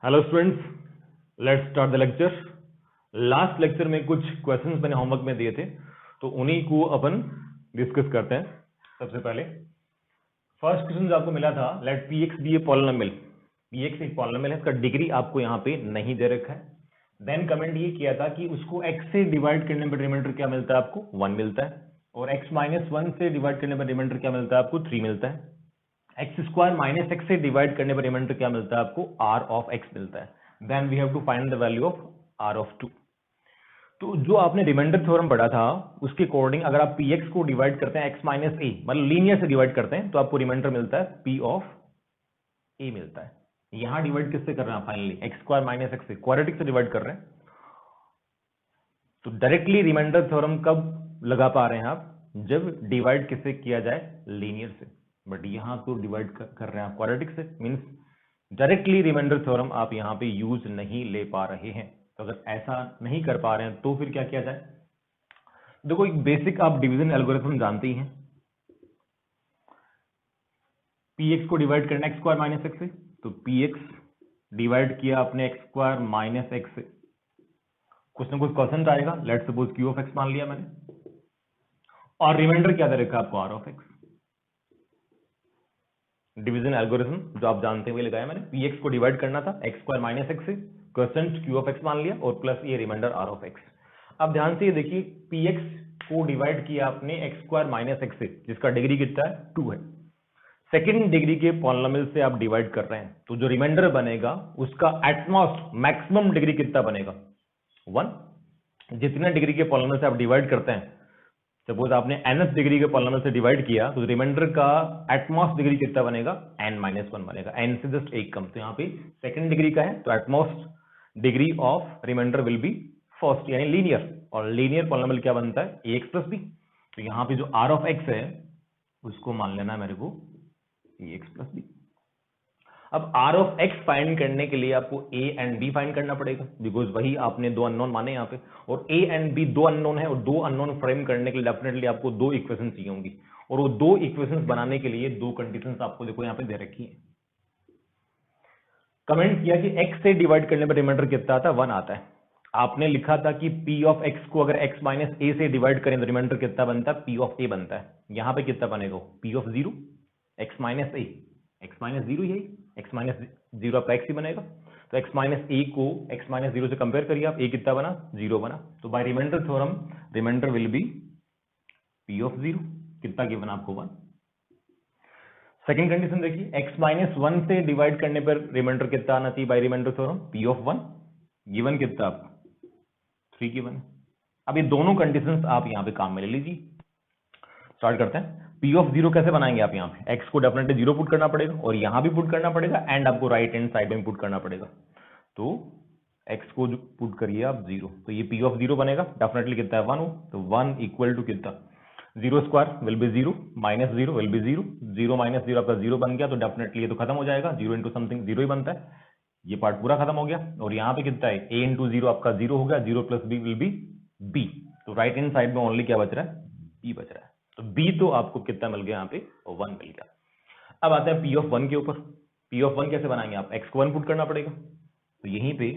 Hello students, let's start the lecture. Last lecture में कुछ questions मैंने होमवर्क में दिए थे, तो उन्हीं को अपन डिस्कस करते हैं। सबसे पहले फर्स्ट क्वेश्चन जो आपको मिला था, let p x be a polynomial. P x एक पॉलिनोमियल है, इसका डिग्री आपको यहाँ पे नहीं दे रखा है। देन कमेंट ये किया था कि उसको x से डिवाइड करने पर रिमाइंडर क्या मिलता है, आपको 1 मिलता है, और x माइनस 1 से डिवाइड करने पर रिमाइंडर क्या मिलता है, आपको 3 मिलता है। एक्स स्क्वायर माइनस एक्स से डिवाइड करने पर रिमाइंडर क्या मिलता है, आपको आर ऑफ एक्स मिलता है। Then we have to find the value of r of 2। तो जो आपने रिमाइंडर थ्योरम पढ़ा था उसके अकॉर्डिंग अगर आप पी एक्स को डिवाइड करते हैं एक्स माइनस ए, मतलब लीनियर से डिवाइड करते हैं, तो आपको रिमाइंडर मिलता है पी ऑफ ए मिलता है। यहां डिवाइड किससे कर रहे हैं, finally x square minus x से, क्वाड्रेटिक से डिवाइड कर रहे हैं। तो डायरेक्टली रिमाइंडर थ्योरम कब लगा पा रहे हैं आप, जब डिवाइड किससे किया जाए, लीनियर से। बट यहां तो डिवाइड कर रहे हैं आप क्वाड्रेटिक से, मींस डायरेक्टली रिमाइंडर थ्योरम आप यहां पे यूज नहीं ले पा रहे हैं। तो अगर ऐसा नहीं कर पा रहे हैं तो फिर क्या किया जाए। देखो, एक बेसिक आप डिवीजन एल्गोरिथम जानते ही हैं। पी एक्स को डिवाइड करना एक्स स्क्वायर माइनस एक्स से, तो पी एक्स डिवाइड किया आपने एक्स स्क्वायर माइनस एक्स से, कुछ ना कुछ क्वेश्चन आएगा। Let's suppose Q of x मान लिया मैंने, और रिमाइंडर क्या दे रखा है आपको, r of x. Division algorithm जो आप जानते हुए लगाया मैंने, पी एक्स को डिवाइड करना था एक्स स्क्वायर माइनस एक्स से, क्वेश्चन क्यू ऑफ एक्स मान लिया, और प्लस ये रिमाइंडर आर ऑफ एक्स। अब ध्यान से ये देखिए, पी एक्स को डिवाइड किया आपने एक्स स्क्वायर माइनस एक्स से, जिसका डिग्री कितना है, 2 है। सेकेंड डिग्री के पॉलिनोमियल से आप डिवाइड कर रहे हैं, तो जो रिमाइंडर बनेगा उसका एटमोस्ट मैक्सिमम डिग्री कितना बनेगा, 1। जितने डिग्री के पॉलिनोमियल से आप डिवाइड करते हैं, सपोज आपने nth डिग्री के पॉलिनोमियल से डिवाइड किया, तो रिमाइंडर का एटमोस्ट डिग्री कितना बनेगा, n माइनस 1 बनेगा, n से जस्ट एक कम। तो यहाँ पे सेकंड डिग्री का है, तो at most degree of remainder will be first, यानी लीनियर। और लीनियर पॉलिनोमियल क्या बनता है, ax प्लस बी। तो यहाँ पे जो r ऑफ x है उसको मान लेना है मेरे को ax प्लस बी। अब आर ऑफ एक्स फाइंड करने के लिए आपको ए एंड बी फाइंड करना पड़ेगा, बिकॉज वही आपने दो अननोन माने यहाँ पे, और ए एंड बी दो अननोन है, और दो अननोन फ्रेम करने के लिए डेफिनेटली आपको दो इक्वेशन चाहिए होंगी, और वो दो इक्वेशंस बनाने के लिए दो कंडीशंस आपको देखो यहाँ पे दे रखी है। कमेंट किया कि x से डिवाइड करने पर रिमाइंडर कितना आता है, 1 आता है। आपने लिखा था कि p ऑफ x को अगर x माइनस ए से डिवाइड करें तो रिमाइंडर कितना बनता है, p ऑफ a बनता है। यहां पे कितना बनेगा, p of 0 x minus A, x minus 0 यही, x माइनस 0 आपका x ही बनेगा। तो x माइनस ए को x माइनस 0 से कंपेयर करिए आप, a कितना बना, 0 बना। तो by remainder theorem remainder will be p of 0, कितना गिवन आपको, 1। सेकंड कंडीशन देखिए, x माइनस 1 से डिवाइड करने पर रिमाइंडर कितना आना चाहिए by remainder theorem, p of 1। Given कितना आपको, 3 गिवन है। अब ये दोनों कंडीशंस आप यहाँ पे काम में ले लीजिए। स्टार्ट करते हैं। p ऑफ 0 कैसे बनाएंगे आप, यहाँ पे x को डेफिनेटली 0 पुट करना पड़ेगा, और यहाँ भी पुट करना पड़ेगा, एंड आपको राइट हैंड साइड में पुट करना पड़ेगा। तो x को पुट करिए आप 0, तो ये p ऑफ 0 बनेगा, डेफिनेटली कितना है, 1 हो। तो 1 इक्वल टू कितना, 0 square will be 0, minus 0 will be 0, 0 minus 0 आपका 0 बन गया, तो डेफिनेटली ये तो खत्म हो जाएगा, 0 इंटू समथिंग 0 ही बनता है। ये पार्ट पूरा खत्म हो गया, और यहाँ पे कितना है, a इंटू 0 आपका 0 हो गया, 0 plus b will be b। तो राइट हैंड साइड में ओनली क्या बच रहा है, b बच रहा है। तो b तो आपको कितना मिल गया, यहाँ पे 1 मिल गया। अब आते हैं p ऑफ 1 के ऊपर। p ऑफ 1 कैसे बनाएंगे आप, x को 1 पुट करना पड़ेगा, तो यहीं पे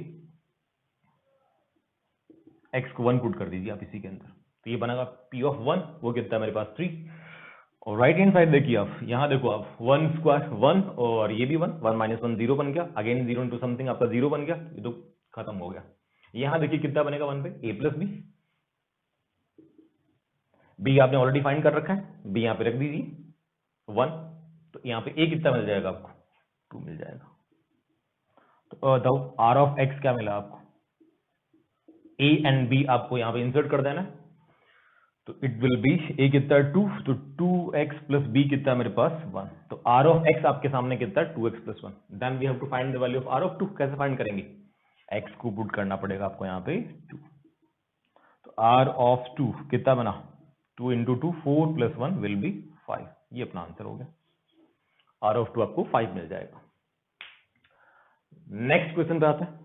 x को 1 पुट कर दीजिए आप इसी के अंदर, तो ये बनेगा p ऑफ 1, वो कितना है मेरे पास 3। और राइट हैंड साइड देखिए आप, यहाँ देखो आप, 1 स्क्वायर 1, और ये भी 1, 1 माइनस 1 0 बन गया, अगेन 0 इंटू समथिंग आपका 0 बन गया, ये तो खत्म हो गया। यहाँ देखिए कितना बनेगा 1 पे, a प्लस बी। बी आपने ऑलरेडी फाइंड कर रखा है, बी यहाँ पे रख दीजिए 1, तो यहाँ पे a कितना मिल जाएगा आपको, 2 मिल जाएगा। तो बताओ आर ऑफ एक्स क्या मिला आपको, a एंड b आपको यहाँ पे इंसर्ट कर देना है, तो इट विल बी a कितना 2, तो 2x प्लस b कितना मेरे पास 1। तो r ऑफ x आपके सामने कितना 2x plus 1। Then we have to find the value of r of 2। कैसे फाइंड करेंगे, x को पुट करना पड़ेगा आपको यहाँ पे 2, तो r ऑफ 2 कितना बना, 2 इंटू 2 4 प्लस 1 विल बी 5। ये अपना आंसर हो गया, r ऑफ 2 आपको 5 मिल जाएगा। नेक्स्ट क्वेश्चन पे आते हैं।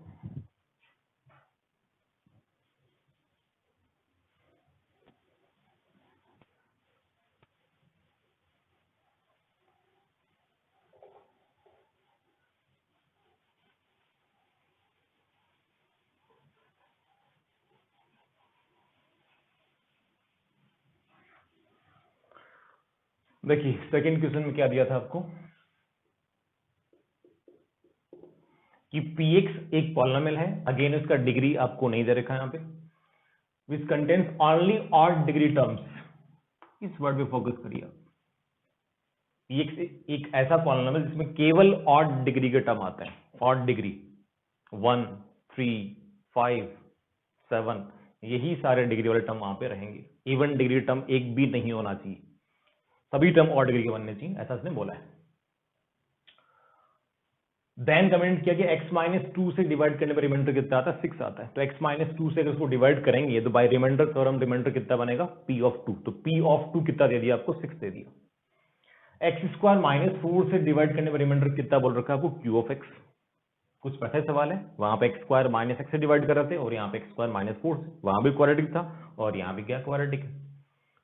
देखिए सेकंड क्वेश्चन में क्या दिया था आपको कि px एक पॉलिनोमियल है, अगेन इसका डिग्री आपको नहीं दे रखा है यहाँ पे, which contains only odd degree terms, इस वर्ड पे फोकस करिए। px एक ऐसा पॉलिनोमियल जिसमें केवल ऑड डिग्री के टर्म आते हैं, ऑड डिग्री 1, 3, 5, 7, यही सारे डिग्री वाले टर्म वहां पे रहेंगे। इवन डिग्री टर्म एक भी नहीं होना चाहिए, सभी टर्म ऑड डिग्री के बनने चाहिए, ऐसा इसने बोला है। देन कमेंट किया कि x माइनस 2 से डिवाइड करने पर रिमाइंडर कितना आता है, 6 आता है। तो x माइनस 2 से अगर उसको डिवाइड करेंगे तो बाय रिमाइंडर थ्योरम रिमाइंडर कितना बनेगा, p ऑफ 2। तो p ऑफ 2 कितना दे दिया आपको, 6 दे दिया। एक्स स्क्वायर माइनस 4 से डिवाइड करने पर रिमाइंडर कितना बोल रखा है आपको, q ऑफ x। कुछ पैसे सवाल है, वहां पे एक्स स्क्वायर माइनस एक्स से डिवाइड कर रहे थे और यहाँ पे एक्स स्क्वायर माइनस 4 से, वहां भी क्वाड्रेटिक था और यहाँ भी क्या क्वाड्रेटिक है।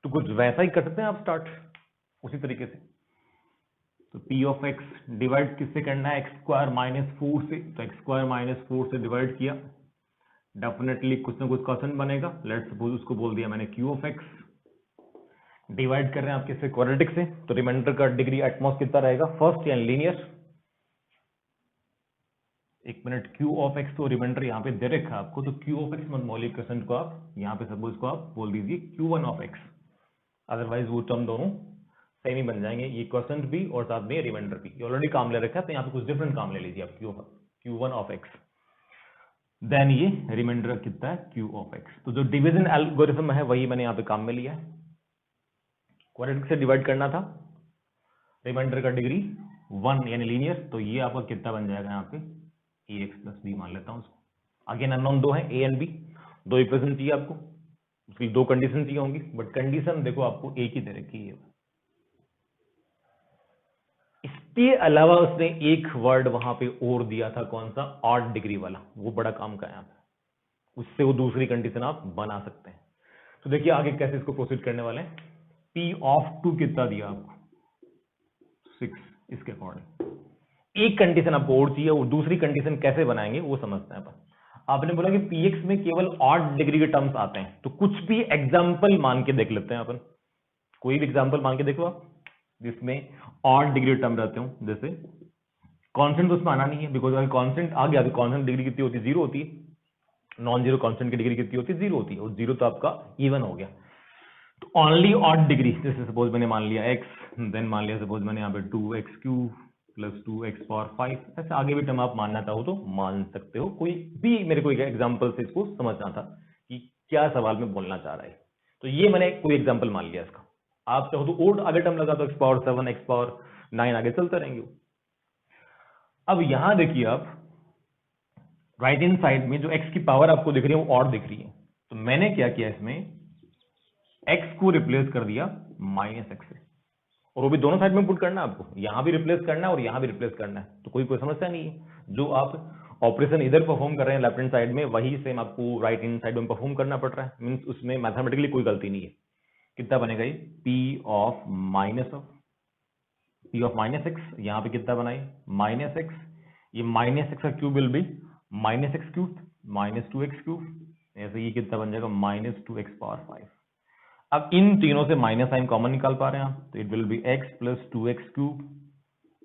तो कुछ वैसा ही कर सकते हैं आप स्टार्ट उसी तरीके से। तो p ऑफ x डिवाइड किससे करना है, एक्स स्क्वायर माइनस 4 से। तो एक्स स्क्वायर माइनस 4 से डिवाइड किया, डेफिनेटली कुछ ना कुछ क्वेश्चन बनेगा। लेट्स सपोज उसको बोल दिया मैंने q ऑफ x, डिवाइड कर रहे हैं आप किससे, क्वाड्रेटिक से। तो रिमाइंडर का डिग्री एटमॉस कितना रहेगा, फर्स्ट यानी लीनियर। एक मिनट, q ऑफ x तो रिमाइंडर यहाँ पे दे रखा है आपको, तो q ऑफ x मौलिक क्वेश्चन को आप यहाँ पे सपोज को आप बोल दीजिए q1 ऑफ x, अदरवाइज वो टर्म दोनों सेम ही बन जाएंगे, ये क्वेश्चन भी और साथ में रिमाइंडर भी। ऑलरेडी काम ले रखा है तो यहाँ पे कुछ डिफरेंट काम ले लीजिए आप, q1 ऑफ x, देन ये रिमाइंडर कितना है, q ऑफ x। तो जो डिवीजन एल्गोरिथम है वही मैंने यहाँ पे काम में लिया है। क्वाड्रेटिक से डिवाइड करना था, रिमाइंडर का डिग्री 1 यानी लीनियर, तो ये आपका कितना बन जाएगा यहाँ पे, ax प्लस बी मान लेता हूँ उसको। अगेन अननोन दो है, a एंड b, दो इक्वेशन चाहिए आपको, उसकी दो कंडीशन चाहिए होंगी, बट कंडीशन देखो आपको एक ही दे रखी है। इसके अलावा उसने एक वर्ड वहां पे और दिया था, कौन सा, ऑड डिग्री वाला, वो बड़ा काम का है यहाँ पे, उससे वो दूसरी कंडीशन आप बना सकते हैं। तो देखिए आगे कैसे इसको प्रोसीड करने वाले हैं। p ऑफ 2 कितना दिया आपको, 6, इसके अकॉर्डिंग एक कंडीशन आपको और चाहिए, और दूसरी कंडीशन कैसे बनाएंगे वो समझते हैं अपन। आपने बोला कि px में केवल ऑड डिग्री के टर्म्स आते हैं, तो कुछ भी एग्जांपल मान के देख लेते हैं अपन। कोई भी एग्जांपल मान के देखो आप जिसमें ऑड डिग्री टर्म रहते हो, जैसे कांस्टेंट तो उसमें आना नहीं है, बिकॉज अगर कांस्टेंट आ गया तो कांस्टेंट डिग्री कितनी होती है, 0 होती है। नॉन जीरो कांस्टेंट की डिग्री कितनी होती है, 0 होती है, और 0 तो आपका इवन हो गया। तो ओनली ऑड डिग्री, जैसे सपोज मैंने मान लिया x, देन मान लिया सपोज मैंने यहाँ पे 2x³ प्लस 2x पावर 5, ऐसे आगे भी टर्म आप मानना चाहो तो मान सकते हो। कोई भी मेरे को एग्जांपल से इसको समझना था कि क्या सवाल में बोलना चाह रहा है। तो ये मैंने कोई एग्जांपल मान लिया इसका। आप चाहो तो और आगे टर्म लगा दो, x पावर 7, x पावर 9, आगे चलते रहेंगे। अब यहां देखिए आप राइट हैंड साइड में जो x की पावर आपको दिख रही है वो ऑड दिख रही है, तो मैंने क्या किया इसमें x को रिप्लेस कर दिया -x से, और वो भी दोनों साइड में पुट करना है आपको, यहां भी रिप्लेस करना है और यहां भी रिप्लेस करना है। तो कोई समस्या नहीं है, जो आप ऑपरेशन इधर परफॉर्म कर रहे हैं लेफ्ट हैंड साइड में, वही सेम आपको राइट हैंड साइड में परफॉर्म करना पड़ रहा है। मींस उसमें मैथमेटिकली कोई गलती नहीं है। कितना बनेगा ये, p ऑफ -x, यहाँ पे कितना बनाए -x, ये -x का cube will be -x³ -2x³, ऐसे ये कितना बन जाएगा -2x पावर 5। अब इन तीनों से माइनस साइन कॉमन निकाल पा रहे हैं आप, तो it will B x plus 2x³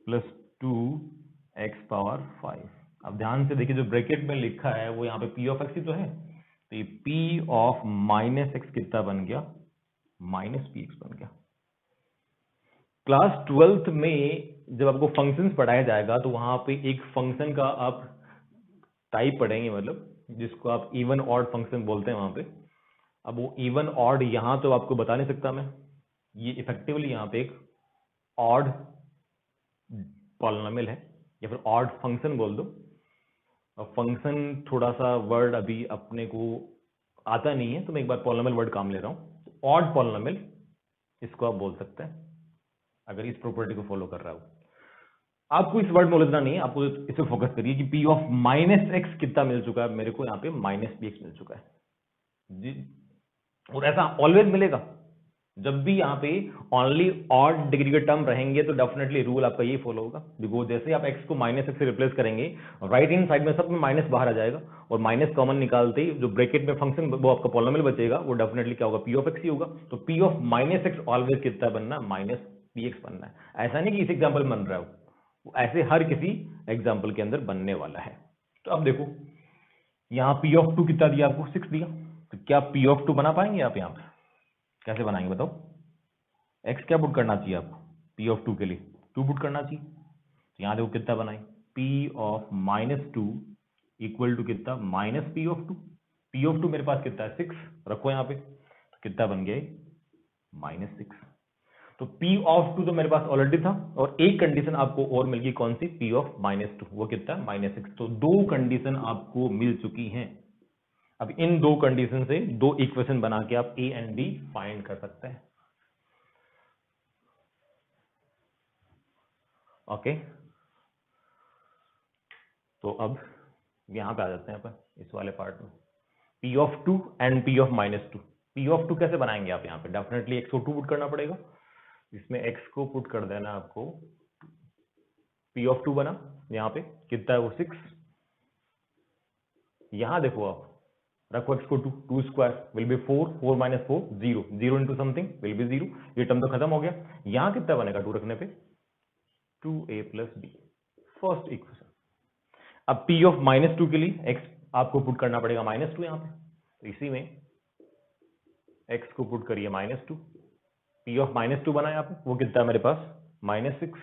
plus 2x power 5। अब ध्यान से देखिए जो ब्रैकेट में लिखा है वो यहाँ पे p ऑफ x ही तो है, तो ये p ऑफ -x कितना बन गया, -px बन गया। क्लास 12th में जब आपको फंक्शंस पढ़ाया जाएगा तो वहां पे एक फंक्शन का आप टाइप पढ़ेंगे, मतलब जिसको आप इवन ऑड फंक्शन बोलते हैं वहां पे। अब वो इवन ऑड यहां तो आपको बता नहीं सकता मैं, ये इफेक्टिवली यहां पे एक ऑड पॉलिनोमियल है या फिर ऑड फंक्शन बोल दो। अब फंक्शन थोड़ा सा वर्ड अभी अपने को आता नहीं है, तो मैं एक बार पॉलिनोमियल वर्ड काम ले रहा हूं। ऑड पॉलिनोमियल इसको आप बोल सकते हैं अगर इस प्रॉपर्टी को फॉलो कर रहा हो। आपको इस वर्ड में उलझना नहीं है, आपको इस पे फोकस करिए कि p ऑफ -x कितना मिल चुका है मेरे को, यहाँ पे -px मिल चुका है जी। और ऐसा ऑलवेज मिलेगा, जब भी यहाँ पे ओनली ऑड डिग्री के टर्म रहेंगे तो डेफिनेटली रूल आपका ये फॉलो होगा। बिकॉज जैसे ही आप x को -x से रिप्लेस करेंगे, राइट हैंड साइड में सब में माइनस बाहर आ जाएगा, और माइनस कॉमन निकालते ही जो ब्रैकेट में फंक्शन वो आपका पॉलिनोमियल बचेगा वो डेफिनेटली क्या होगा, p ऑफ x ही होगा। तो p ऑफ -x ऑलवेज कितना बनना, px बनना है। ऐसा नहीं कि इस एग्जाम्पल बन रहा हो, ऐसे हर किसी एग्जाम्पल के अंदर बनने वाला है। तो अब देखो यहाँ p ऑफ 2 कितना दिया आपको, 6 दिया, तो क्या p ऑफ 2 बना पाएंगे आप? यहाँ पे कैसे बनाएंगे बताओ? x क्या पुट करना चाहिए आपको? p ऑफ 2 के लिए 2 पुट करना चाहिए। तो यहाँ देखो कितना बनाए, p ऑफ -2 इक्वल टू कितना, minus p of 2। p of 2 मेरे पास कितना है, 6, रखो यहाँ पे, तो कितना बन गया, -6। तो p ऑफ 2 तो मेरे पास ऑलरेडी था, और एक कंडीशन आपको और मिल गई, कौन सी, p ऑफ -2, वो कितना है, -6। तो दो कंडीशन आपको मिल चुकी हैं। अब इन दो कंडीशन से दो इक्वेशन बना के आप a एंड b फाइंड कर सकते हैं। ओके, तो अब यहां पे आ जाते हैं अपन इस वाले पार्ट में, p of 2 and p of -2। p of 2 कैसे बनाएंगे आप? यहाँ पे डेफिनेटली x को 2 पुट करना पड़ेगा, इसमें x को पुट कर देना आपको, p ऑफ 2 बना, यहाँ पे कितना है वो, 6। यहां देखो आप रखो x को 2, 2 square will be 4, 4 minus 4 0, 0 into something will be 0, ये टर्म तो खत्म हो गया। यहां कितना बनेगा 2 रखने पे, 2a plus b, first equation. अब p ऑफ -2 के लिए x आपको पुट करना पड़ेगा -2 यहाँ पे, तो इसी में x को पुट करिए -2, p ऑफ -2 बना यहाँ पे, वो कितना है मेरे पास, -6,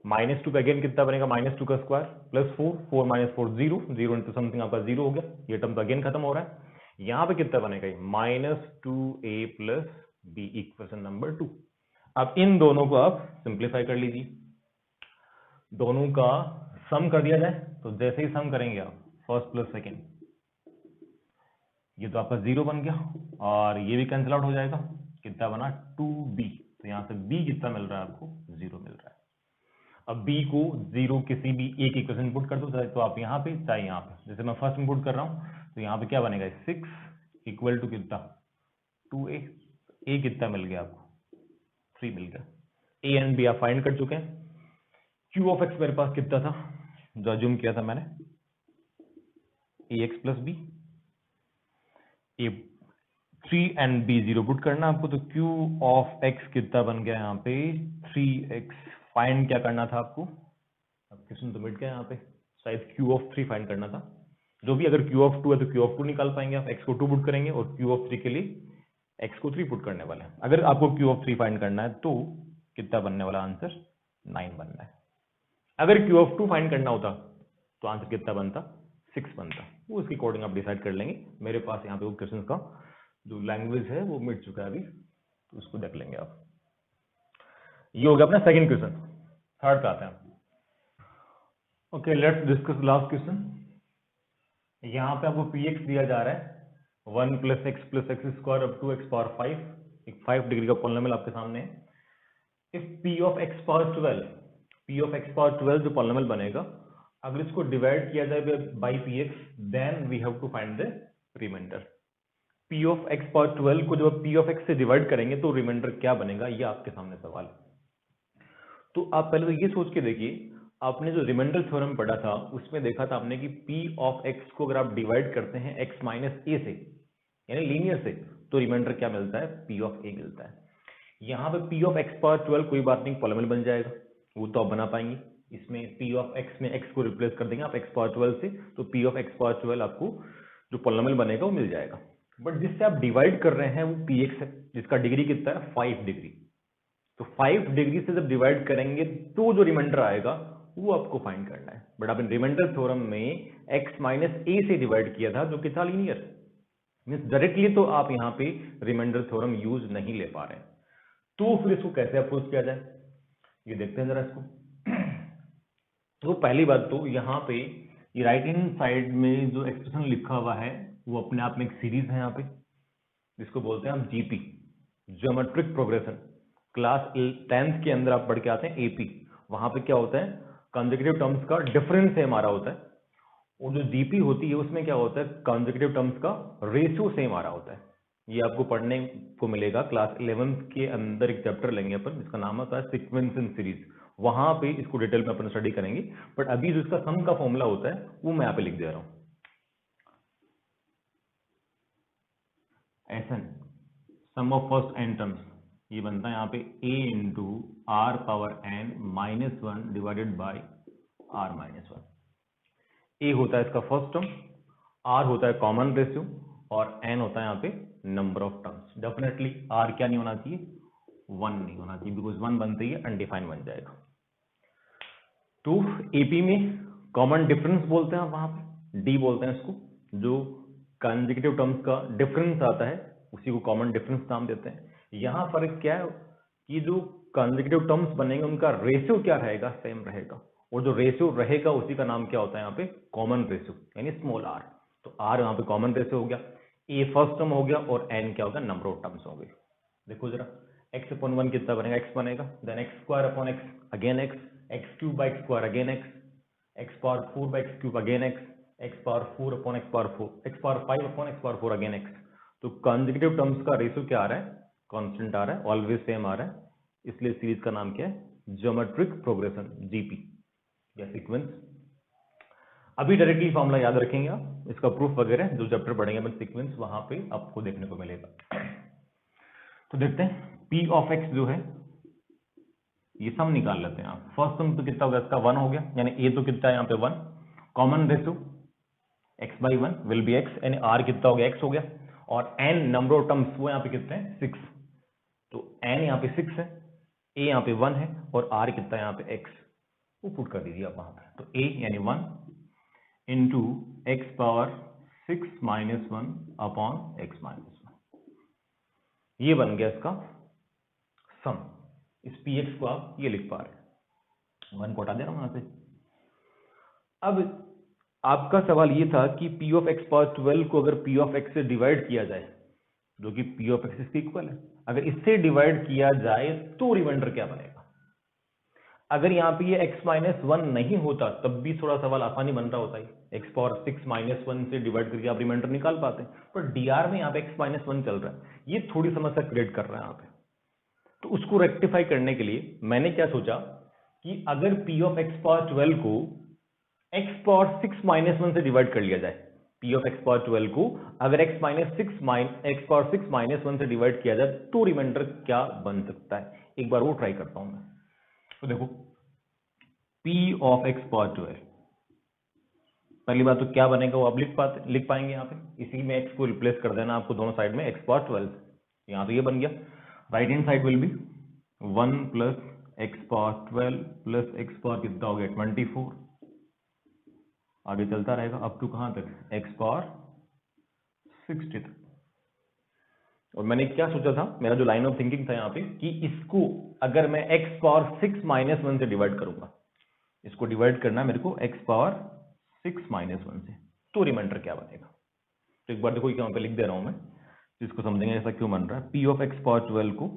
-2 पे अगेन कितना बनेगा, -2 का square plus 4, 4 minus 4 0, 0 into something आपका 0 हो गया, ये टर्म तो अगेन खत्म हो रहा है। यहाँ पे कितना बनेगा, -2a plus b, equation number 2। अब इन दोनों को आप सिंप्लीफाई कर लीजिए, दोनों का सम कर दिया जाए, तो जैसे ही सम करेंगे आप फर्स्ट प्लस सेकेंड, ये तो आपका 0 बन गया, और ये भी कैंसिल आउट हो जाएगा, कितना बना, 2b, तो यहाँ से b कितना मिल रहा है आपको, 0 मिल रहा है। अब b को 0 किसी भी एक इक्वेशन पुट कर दो, तो आप यहाँ पे चाहे यहाँ पे, जैसे मैं फर्स्ट में पुट कर रहा हूँ, तो यहाँ पे क्या बनेगा, 6 इक्वल टू कितना, 2a, a कितना मिल गया आपको, 3 मिल गया। a एंड b आप फाइंड कर चुके हैं। q ऑफ x मेरे पास कितना था, जो अज्यूम किया था मैंने, ax plus b, a 3 and b 0 put करना आपको, तो q ऑफ x कितना बन गया यहाँ पे, 3x। फाइंड क्या करना था आपको, अब क्वेश्चन तो मिट गया यहाँ पे, शायद q ऑफ 3 फाइंड करना था, जो भी, अगर q ऑफ 2 है तो q ऑफ 2 निकाल पाएंगे आप, x को 2 पुट करेंगे, और q ऑफ 3 के लिए x को 3 पुट करने वाले हैं। अगर आपको q ऑफ 3 फाइंड करना है तो कितना बनने वाला आंसर, 9 बनना है। अगर q ऑफ 2 फाइंड करना होता तो आंसर कितना बनता, 6 बनता, वो उसके अकॉर्डिंग आप डिसाइड कर लेंगे। मेरे पास यहाँ पे वो क्वेश्चन का जो लैंग्वेज है वो मिट चुका है अभी, तो उसको देख लेंगे आप। ये हो गया अपना सेकंड क्वेश्चन। थर्ड पे आते हैं। Okay, let's discuss last question. यहाँ पे आपको px दिया जा रहा है 1 plus x square up to x power 5, एक 5 डिग्री का पॉलिनोमियल आपके सामने है। If p of x power 12, p of x power 12 जो पॉलिनोमियल बनेगा, अगर इसको डिवाइड किया जाए by px, then we have to find the remainder. p of x power 12 को जब p ऑफ x से डिवाइड करेंगे तो रिमाइंडर क्या बनेगा, ये आपके सामने सवाल है। तो आप पहले तो ये सोच के देखिए, आपने जो रिमाइंडर थ्योरम पढ़ा था उसमें देखा था आपने कि p ऑफ x को अगर आप डिवाइड करते हैं x माइनस a से, यानी लीनियर से, तो रिमाइंडर क्या मिलता है, p ऑफ a मिलता है। यहाँ पे p ऑफ x पावर 12 कोई बात नहीं, पॉलिनोमियल बन जाएगा, वो तो आप बना पाएंगे। इसमें p ऑफ x में x को रिप्लेस कर देंगे आप x पावर 12 से, तो p ऑफ x पावर 12 आपको जो पॉलिनोमियल बनेगा वो मिल जाएगा। बट जिससे आप डिवाइड कर रहे हैं वो px है, जिसका डिग्री कितना है, 5 डिग्री। तो 5 डिग्री से जब डिवाइड करेंगे तो जो रिमाइंडर आएगा वो आपको फाइंड करना है। बट आपने रिमाइंडर थ्योरम में x माइनस a से डिवाइड किया था, जो कि था लीनियर, मींस डायरेक्टली तो आप यहाँ पे रिमाइंडर थ्योरम यूज नहीं ले पा रहे हैं। तो फिर इसको कैसे अप्रोच किया जाए, ये देखते हैं जरा इसको। तो पहली बात तो यहाँ पे ये राइट हैंड साइड में जो एक्सप्रेशन लिखा हुआ है वो अपने आप में एक सीरीज है यहाँ पे, जिसको बोलते हैं हम GP, geometric progression. Class 10th के अंदर आप पढ़ के आते हैं एपी, वहां पे क्या होता है, कंसेक्यूटिव टर्म्स का डिफरेंस सेम आ रहा होता है, और जो जीपी होती है उसमें क्या होता है, कंसेक्यूटिव टर्म्स का रेशियो सेम आ रहा होता है। ये आपको पढ़ने को मिलेगा क्लास 11th के अंदर, एक चैप्टर लेंगे अपन जिसका नाम होता है सीक्वेंस इन सीरीज, वहां पे इसको डिटेल में अपन स्टडी करेंगे। बट अभी जो इसका सम का फॉर्मूला होता है वो मैं यहाँ पे लिख दे रहा हूं, S N, sum of first n terms, ये बनता है यहाँ पे a into r power n minus 1 divided by r minus 1। a होता है इसका फर्स्ट टर्म, r होता है कॉमन रेशियो और n होता है यहाँ पे number of terms. Definitely r क्या नहीं होना चाहिए, 1 नहीं होना चाहिए, बिकॉज 1 बनते ही अनडिफाइंड बन जाएगा। तो एपी में कॉमन डिफरेंस बोलते हैं वहां पे, डी बोलते हैं इसको, जो कंसेक्यूटिव टर्म्स का डिफरेंस आता है उसी को कॉमन डिफरेंस नाम देते हैं। यहां फर्क क्या है कि जो कंसेक्यूटिव टर्म्स बनेंगे उनका रेशियो क्या रहेगा, सेम रहेगा, और जो रेशियो रहेगा उसी का नाम क्या होता है यहाँ पे, कॉमन रेशियो, यानी स्मॉल आर। तो आर यहाँ पे कॉमन रेशियो हो गया, ए फर्स्ट टर्म हो गया और एन क्या होगा, नंबर ऑफ टर्म्स हो गए। देखो जरा x अपॉन 1 कितना बनेगा, x बनेगा, then x square upon x again x cube by x square again x power 4 by x cube again x power 4 upon x power 4, x power 5 upon x power 4 again x। तो consecutive terms का ratio क्या आ रहा है, constant आ रहा है, always same आ रहा है, इसलिए सीरीज का नाम क्या है, ज्योमेट्रिक प्रोग्रेशन, जीपी या सीक्वेंस। अभी डायरेक्टली फॉर्मूला याद रखेंगे आप, इसका प्रूफ वगैरह जो चैप्टर पढ़ेंगे अपन सीक्वेंस वहां पे आपको देखने को मिलेगा। तो देखते हैं P ऑफ x जो है ये सम निकाल लेते हैं आप। फर्स्ट सम तो कितना होगा इसका, 1 हो गया, यानी a तो कितना है यहाँ पे 1, common ratio x by 1 will be x, यानी r कितना हो गया, x हो गया, और n नंबर ऑफ टर्म्स वो यहाँ पे कितने हैं, 6। तो n यहाँ पे 6 है, a यहाँ पे 1 है और r कितना है यहाँ पे x, वो पुट कर दीजिए आप वहां पे। तो a यानी 1 into x power 6 minus 1 upon x minus 1, ये बन गया इसका सम। इस px को आप ये लिख पा रहे हैं, 1 को हटा दे रहा हूं यहां से। अब आपका सवाल ये था कि p ऑफ x पावर 12 को अगर p ऑफ x से डिवाइड किया जाए, जो कि p ऑफ x इसके इक्वल है, अगर इससे डिवाइड किया जाए तो रिमाइंडर क्या बनेगा। अगर यहाँ पे ये x माइनस 1 नहीं होता तब भी थोड़ा सवाल आसानी बन रहा होता है, x पावर 6 माइनस 1 से डिवाइड करके आप रिमाइंडर निकाल पाते हैं, पर dr में यहाँ पे x माइनस 1 चल रहा है, ये थोड़ी समस्या क्रिएट कर रहा है यहाँ पे। तो उसको रेक्टिफाई करने के लिए मैंने क्या सोचा कि अगर p ऑफ x पावर 12 को x पावर 6 माइनस 1 से डिवाइड कर लिया जाए, p ऑफ x पावर 12 को अगर x पावर 6 माइनस 1 से डिवाइड किया जाए तो रिमाइंडर क्या बन सकता है, एक बार वो ट्राई करता हूं मैं। तो देखो p ऑफ x पावर 12, पहली बात तो क्या बनेगा वो आप लिख पाएंगे यहाँ पे, इसी में x को रिप्लेस कर देना आपको दोनों साइड में, x पावर 12, यहाँ तो ये बन गया, right hand side will be 1 plus x power 12 plus x power कितना हो गया 24, आगे चलता रहेगा अप टू कहां तक, एक्स पावर 60 तक। और मैंने क्या सोचा था, मेरा जो लाइन ऑफ थिंकिंग था यहाँ पे, कि इसको अगर मैं एक्स पावर 6 माइनस 1 से डिवाइड करूंगा, इसको डिवाइड करना मेरे को एक्स पावर 6 माइनस 1 से, तो रिमाइंडर क्या बनेगा। तो एक बार देखो यहाँ पे लिख दे रहा हूं मैं, जिसको समझेंगे ऐसा क्यों बन रहा है। p ऑफ एक्स पावर 12 को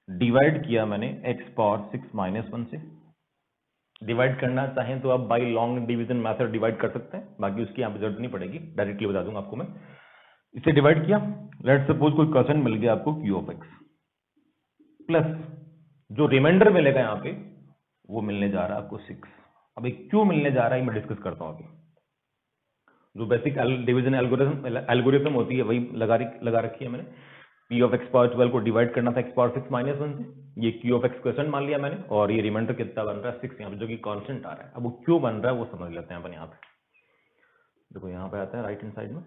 डिवाइड किया मैंने x पावर 6 माइनस 1 से, डिवाइड करना चाहें तो आप by long division method divide कर सकते हैं, बाकी उसकी यहाँ पे जरूरत नहीं पड़ेगी, डायरेक्टली बता दूंगा आपको मैं। इसे डिवाइड किया, लेट्स सपोज कोई क्वेश्चन मिल गया आपको q ऑफ x, प्लस जो रिमाइंडर मिलेगा यहाँ पे वो मिलने जा रहा है आपको 6। अब क्यों मिलने जा रहा है मैं डिस्कस करता हूँ अभी। जो बेसिक डिवीजन एल्गोरिथम होती है वही लगा रखी है मैंने। p ऑफ x पावर 12 को डिवाइड करना था x पावर 6 माइनस 1 से, ये q ऑफ x क्वेश्चन मान लिया मैंने, और ये रिमाइंडर कितना बन रहा है 6 यहाँ पे, जो कि कांस्टेंट आ रहा है। अब वो क्यों बन रहा है वो समझ लेते हैं अपन यहाँ पे। देखो यहाँ पे आता है राइट हैंड साइड में,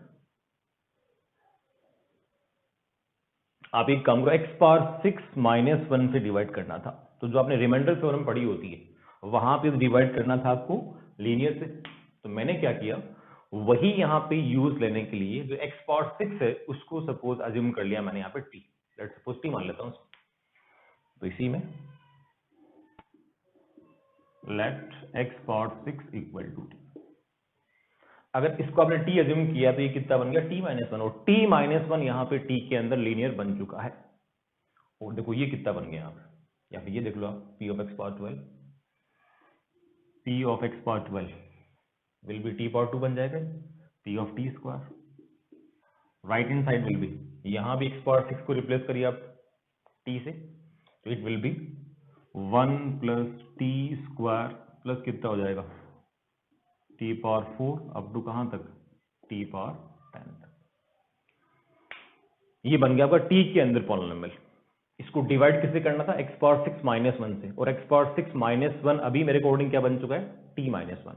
आप एक काम करो, x पावर 6 माइनस 1 से डिवाइड करना था, तो जो आपने रिमाइंडर थ्योरम पढ़ी होती है वहां पे डिवाइड करना था आपको लीनियर से। तो मैंने क्या किया, वही यहाँ पे यूज लेने के लिए जो x पावर 6 है उसको सपोज अज्यूम कर लिया मैंने यहाँ पे t, लेट्स सपोज t मान लेता हूँ। तो इसी में let x power 6 equal to t, अगर इसको आपने t अज्यूम किया तो ये कितना बन गया t माइनस 1, और t माइनस 1 यहाँ पे t के अंदर लीनियर बन चुका है। और देखो ये कितना बन गया यहाँ पे, या फिर ये देख लो आप, p of x power 12, p of x power 12 will be t power 2 बन जाएगा, p of t square, right hand side will be, यहां भी x पावर 6 को रिप्लेस करिए आप t से, तो it will B 1 plus t square plus कितना हो जाएगा t पावर 4 अप टू कहां तक t पावर 10 तक। ये बन गया आपका t के अंदर पॉलिनोमियल। इसको डिवाइड किससे करना था, x पावर 6 माइनस 1 से, और x पावर 6 माइनस 1 अभी मेरे अकॉर्डिंग क्या बन चुका है, t माइनस 1,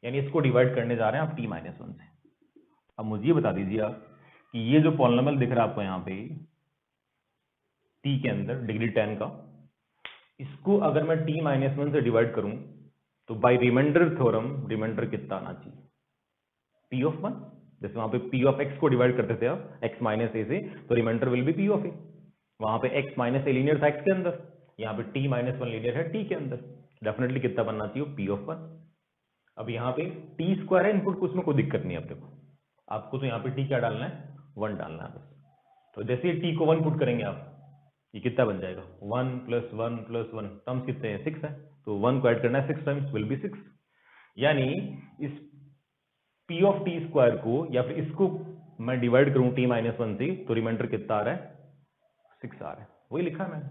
यानी इसको डिवाइड करने जा रहे हैं आप t माइनस 1 से। अब मुझे ये बता दीजिए आप कि ये जो पॉलिनोमियल दिख रहा है आपको यहाँ पे t के अंदर डिग्री 10 का, इसको अगर मैं t माइनस 1 से डिवाइड करूं तो बाय रिमाइंडर थ्योरम रिमाइंडर कितना आना चाहिए, p ऑफ 1। जैसे वहां पे p ऑफ x को डिवाइड करते थे आप x माइनस a से, तो remainder will be p of a। वहां पे x माइनस a लीनियर था x के अंदर, यहाँ पे t माइनस 1 लीनियर है t के अंदर, डेफिनेटली कितना बनना चाहिए, p ऑफ 1। अब यहाँ पे t स्क्वायर है इनपुट को, उसमें कोई दिक्कत नहीं है अपने को, आपको तो यहाँ पे t क्या डालना है, 1 डालना है बस। तो जैसे ही t को 1 पुट करेंगे आप, ये कितना बन जाएगा, 1 प्लस 1 प्लस 1, टर्म्स कितने हैं, 6 है, तो 1 को ऐड करना है 6 टाइम्स, विल बी 6। यानी इस p ऑफ t स्क्वायर को या फिर इसको मैं डिवाइड करूं t माइनस 1 से, तो रिमाइंडर कितना आ रहा है, 6 आ रहा है। वही लिखा मैंने,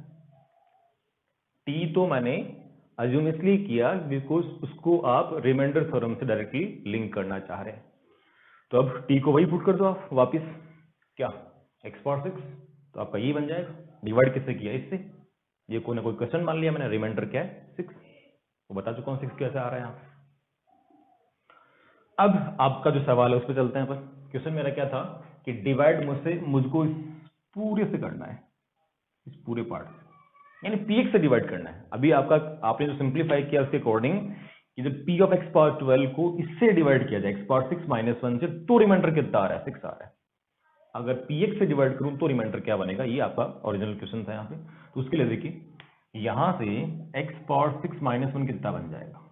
t तो मैंने अज्यूम इसलिए किया बिकॉज उसको आप रिमाइंडर थ्योरम से डायरेक्टली लिंक करना चाह रहे हैं। तो अब t को वही पुट कर दो आप वापिस, क्या, x पावर 6, तो आपका ये बन जाएगा, डिवाइड किससे किया, इससे, ये कोई ना कोई क्वेश्चन मान लिया मैंने, रिमाइंडर क्या है, 6, तो बता चुका हूं 6 कैसे आ रहा है यहाँ। अब आपका जो सवाल है उस पर चलते हैं अपन। क्वेश्चन मेरा क्या था कि डिवाइड मुझको इस पूरे से करना है, इस पूरे पार्ट से, यानी px से डिवाइड करना है। अभी आपने जो सिंप्लीफाई किया उसके अकॉर्डिंग कि जब p ऑफ x पावर 12 को इससे डिवाइड किया जाए x पावर 6 माइनस 1 से, तो रिमाइंडर कितना आ रहा है, 6 आ रहा है। अगर px से डिवाइड करूं तो रिमाइंडर क्या बनेगा, ये आपका ओरिजिनल क्वेश्चन था यहाँ पे। तो उसके लिए देखिए यहां से x पावर 6 माइनस 1 कितना बन जाएगा,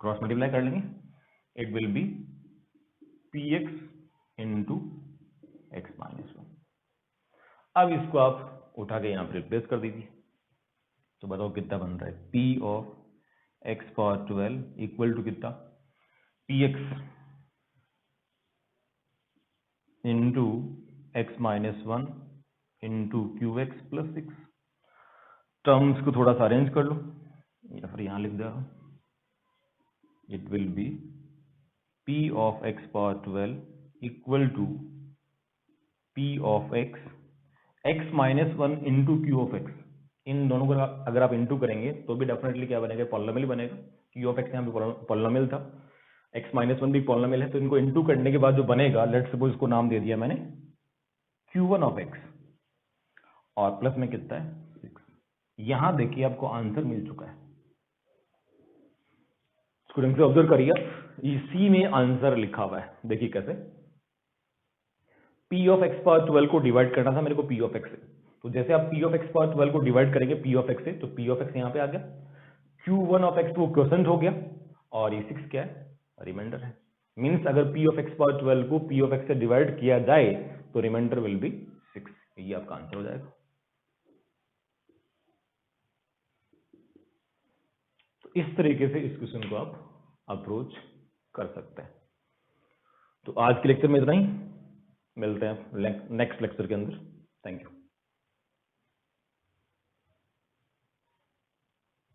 क्रॉस मल्टीप्लाई कर लेंगे, it will B px into x minus 1। अब इसको आप उठा के यहां पर रिप्लेस कर दीजिए, तो बताओ कितना बन रहा है, p of x power 12 equal to कितना, px into x minus 1 into q x plus 6। Terms को थोड़ा सा अरेंज कर लो या फिर यहां लिख दो, it will be p of x power 12 equal to p of x minus 1 into q of x। इन दोनों को अगर आप इंटू करेंगे तो भी डेफिनेटली क्या बनेगा, पॉलिनोमियल बनेगा। क्यू ऑफ एक्स यहाँ पे पॉलिनोमियल था, x माइनस 1 भी पॉलिनोमियल है, तो इनको इंटू करने के बाद जो बनेगा, लेट्स सपोज इसको नाम दे दिया मैंने q1 ऑफ x, और प्लस में कितना है, 6। यहां देखिए आपको आंसर मिल चुका है, स्टूडेंट से ऑब्जर्व करिए, इसी में आंसर लिखा हुआ है। देखिए कैसे, p ऑफ x पावर 12 को डिवाइड करना था मेरे को p ऑफ x से, तो जैसे आप p ऑफ x पावर 12 को डिवाइड करेंगे p ऑफ x से, तो p ऑफ x यहाँ पे आ गया, q1 ऑफ x वो क्वोशंट हो गया, और ये 6 क्या है, रिमाइंडर है। मींस अगर p ऑफ x पावर 12 को p ऑफ x से डिवाइड किया जाए तो रिमाइंडर विल बी 6, ये आपका आंसर हो जाएगा। तो इस तरीके से इस क्वेश्चन को आप अप्रोच कर सकते हैं। तो आज के लेक्चर में इतना ही, मिलते हैं नेक्स्ट लेक्चर के अंदर। Thank you.